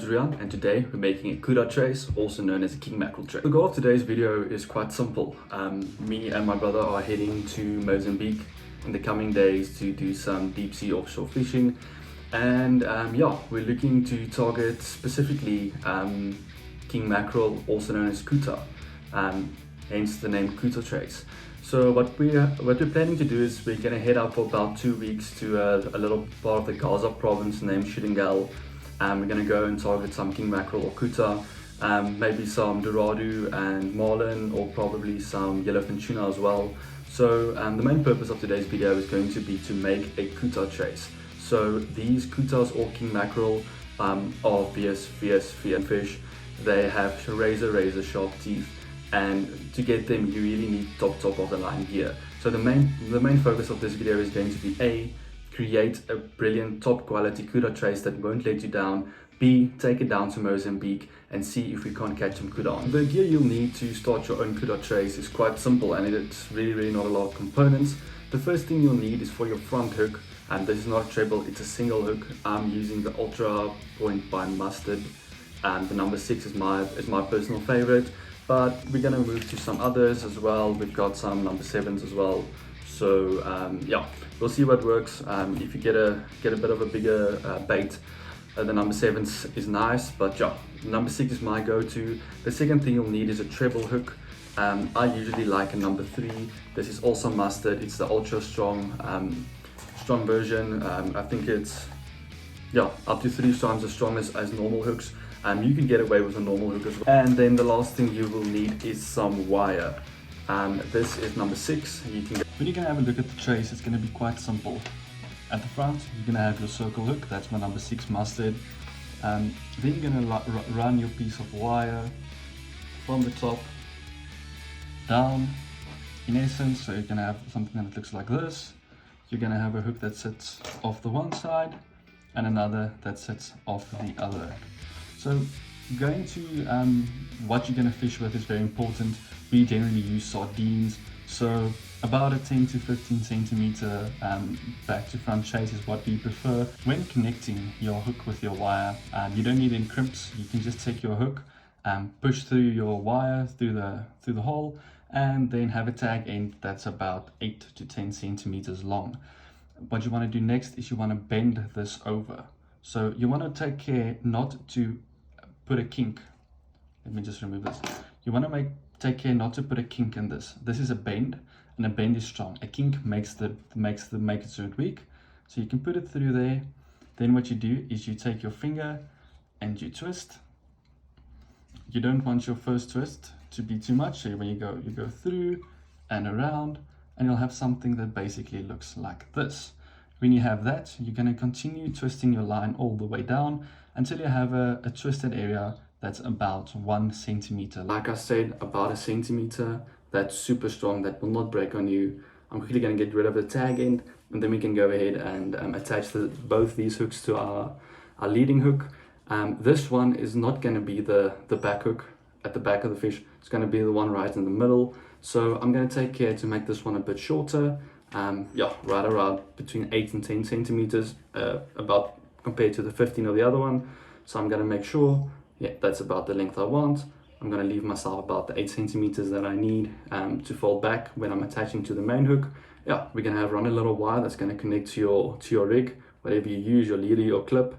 name's Rian, and today we're making a Couta trace, also known as a king mackerel trace. The goal of today's video is quite simple. Me and my brother are heading to Mozambique in the coming days to do some deep sea offshore fishing, and yeah, we're looking to target specifically king mackerel, also known as Couta, hence the name Couta trace. So what we're planning to do is we're going to head out for about 2 weeks to a little part of the Gaza province named Shootingal. We're going to go and target some king mackerel or Couta, maybe some dorado and marlin, or probably some yellowfin tuna as well. So the main purpose of today's video is going to be to make a Couta trace. So these Coutas or king mackerel are fierce fish. They have razor sharp teeth, and to get them you really need top of the line gear. So the main focus of this video is going to be create a brilliant top quality Couta trace that won't let you down. B, take it down to Mozambique and see if we can't catch some Couta on. The gear you'll need to start your own Couta trace is quite simple, and it's really not a lot of components. The first thing you'll need is for your front hook, and this is not a treble, it's a single hook. I'm using the Ultra Point by Mustard, and the number 6 is my personal favorite, but we're gonna move to some others as well. We've got some number 7s as well. So yeah, we'll see what works. If you get a bit of a bigger bait, the number 7 is nice, but yeah, number 6 is my go-to. The second thing you'll need is a treble hook. I usually like a number 3. This is also Mustard. It's the ultra strong version. I think it's up to 3 times as strong as normal hooks. You can get away with a normal hook as well. And then the last thing you will need is some wire. This is number 6. When you're going to have a look at the trace, it's going to be quite simple. At the front, you're going to have your circle hook. That's my number 6 Mustard. Then you're going to run your piece of wire from the top down, in essence. So you're going to have something that looks like this. You're going to have a hook that sits off the one side and another that sits off the other. So going to what you're going to fish with is very important. We generally use sardines, so about a 10 to 15 centimeter back to front chase is what we prefer. When connecting your hook with your wire, you don't need any crimps. You can just take your hook, push through your wire through the hole, and then have a tag end that's about 8 to 10 centimeters long. What you want to do next is you want to bend this over. So you want to take care not to put a kink. Let me just remove this. You want to take care not to put a kink in this. This is a bend, and a bend is strong. A kink makes it so weak. So you can put it through there. Then what you do is you take your finger and you twist. You don't want your first twist to be too much. So when you go through and around, and you'll have something that basically looks like this. When you have that, you're going to continue twisting your line all the way down until you have a twisted area that's about 1 centimeter. Like I said, about 1 centimeter. That's super strong, that will not break on you. I'm quickly going to get rid of the tag end, and then we can go ahead and attach both these hooks to our leading hook. This one is not going to be the back hook at the back of the fish. It's going to be the one right in the middle. So I'm going to take care to make this one a bit shorter. Yeah, right around between 8 and 10 centimeters, about compared to the 15 of the other one. So I'm going to make sure, yeah, that's about the length I want. I'm going to leave myself about the 8 centimeters that I need to fold back when I'm attaching to the main hook. Yeah, we're going to run a little wire that's going to connect to your rig, whatever you use, your leader, your clip,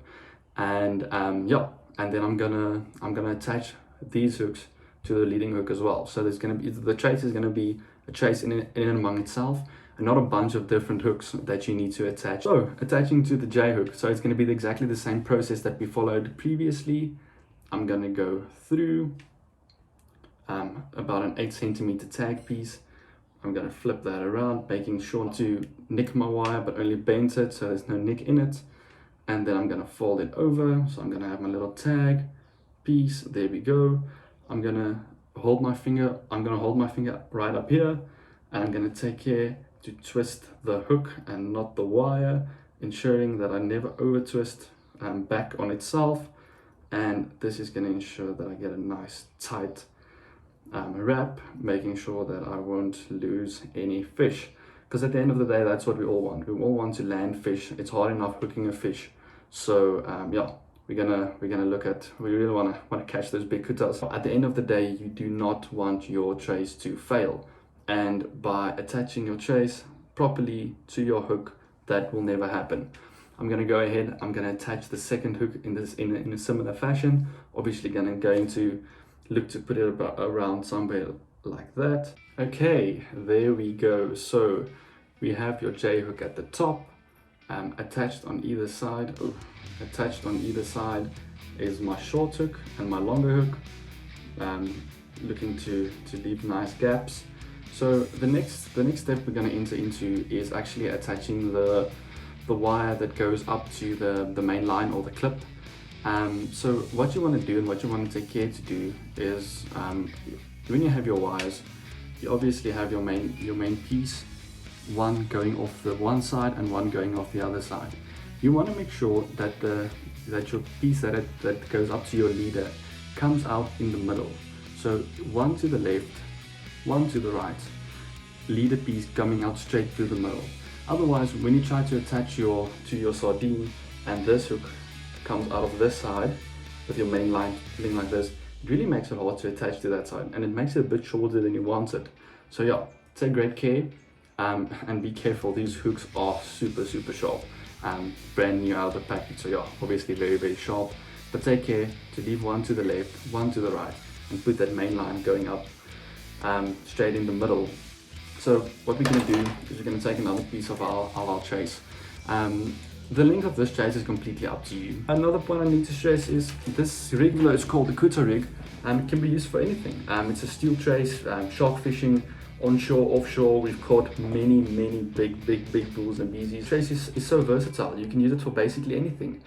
and yeah, and then I'm gonna attach these hooks to the leading hook as well. So there's going to be, the trace is going to be a trace in and among itself, and not a bunch of different hooks that you need to attach. So attaching to the J hook, so it's going to be exactly the same process that we followed previously. I'm going to go through about an 8 centimeter tag piece. I'm going to flip that around, making sure to nick my wire but only bend it so there's no nick in it, and then I'm going to fold it over. So I'm going to have my little tag piece. There we go. I'm going to hold my finger right up here, and I'm going to take care to twist the hook and not the wire, ensuring that I never over twist back on itself. And this is going to ensure that I get a nice tight wrap, making sure that I won't lose any fish, because at the end of the day, that's what we all want. We all want to land fish. It's hard enough hooking a fish. So yeah, we're gonna look at, we really wanna catch those big kutas. At the end of the day, you do not want your trace to fail, and by attaching your trace properly to your hook, that will never happen. I'm gonna go ahead, I'm gonna attach the second hook in a similar fashion. Obviously going to look to put it around somewhere like that. Okay, there we go. So we have your J hook at the top, attached on either side. Attached on either side is my short hook and my longer hook, looking to leave nice gaps. So the next step we're going to enter into is actually attaching the wire that goes up to the main line or the clip. So what you want to do and what you want to take care to do is, when you have your wires, you obviously have your main piece, one going off the one side and one going off the other side. You want to make sure that that your piece that goes up to your leader comes out in the middle. So one to the left, one to the right, leader piece coming out straight through the middle. Otherwise, when you try to attach to your sardine and this hook comes out of this side with your main line feeling like this, it really makes it hard to attach to that side, and it makes it a bit shorter than you want it. So yeah, take great care, and be careful. These hooks are super sharp, brand new out of the package. So yeah, obviously very sharp, but take care to leave one to the left, one to the right, and put that main line going up straight in the middle. So what we're going to do is we're going to take another piece of our trace. The length of this trace is completely up to you. Another point I need to stress is this rig below is called the Couta rig, and it can be used for anything. It's a steel trace, shark fishing, onshore, offshore. We've caught many big bulls and beezies. Trace is so versatile. You can use it for basically anything.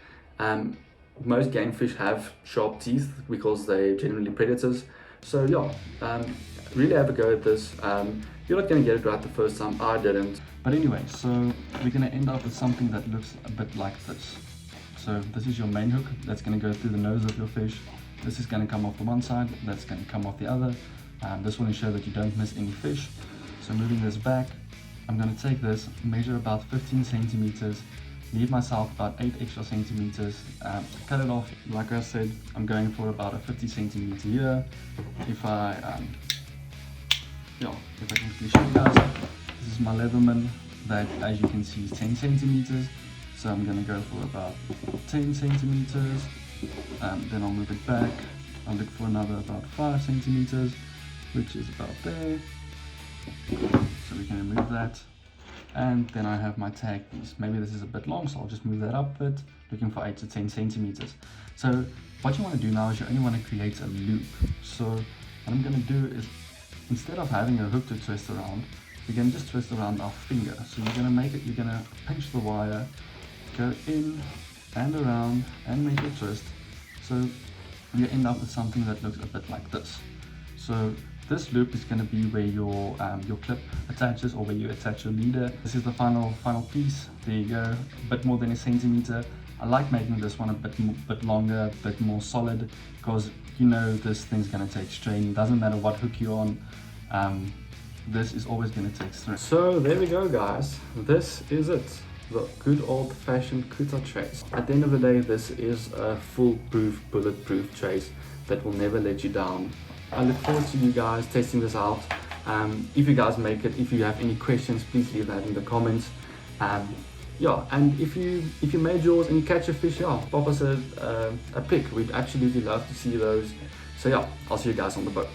Most game fish have sharp teeth because they're generally predators. So yeah, really have a go at this. You're not going to get it right the first time. I didn't. But anyway, so we're going to end up with something that looks a bit like this. So this is your main hook that's going to go through the nose of your fish. This is going to come off the one side, that's going to come off the other. This will ensure that you don't miss any fish. So moving this back, I'm going to take this, measure about 15 centimeters, leave myself about 8 extra centimeters, cut it off. Like I said, I'm going for about a 50 centimeter here. If I can quickly show you guys, this is my Leatherman that, as you can see, is 10 centimeters. So I'm going to go for about 10 centimeters, then I'll move it back. I'll look for another about 5 centimeters, which is about there. So we can remove that. And then I have my tag piece. Maybe this is a bit long, so I'll just move that up a bit, looking for 8 to 10 centimeters. So what you want to do now is you only want to create a loop. So what I'm going to do is, instead of having a hook to twist around, we're going to just twist around our finger. So you're going to pinch the wire, go in and around and make a twist. So you end up with something that looks a bit like this. So this loop is going to be where your clip attaches, or where you attach your leader. This is the final piece. There you go, a bit more than a centimeter. I like making this one a bit longer, a bit more solid, because you know this thing's going to take strain. It doesn't matter what hook you're on, this is always going to take strain. So there we go, guys. This is it. The good old-fashioned Couta trace. At the end of the day, this is a foolproof, bulletproof trace that will never let you down. I look forward to you guys testing this out. If you guys make it, if you have any questions, please leave that in the comments. Yeah, and if you made yours and you catch a fish, yeah, pop us a pic. We'd absolutely love to see those. So yeah, I'll see you guys on the boat.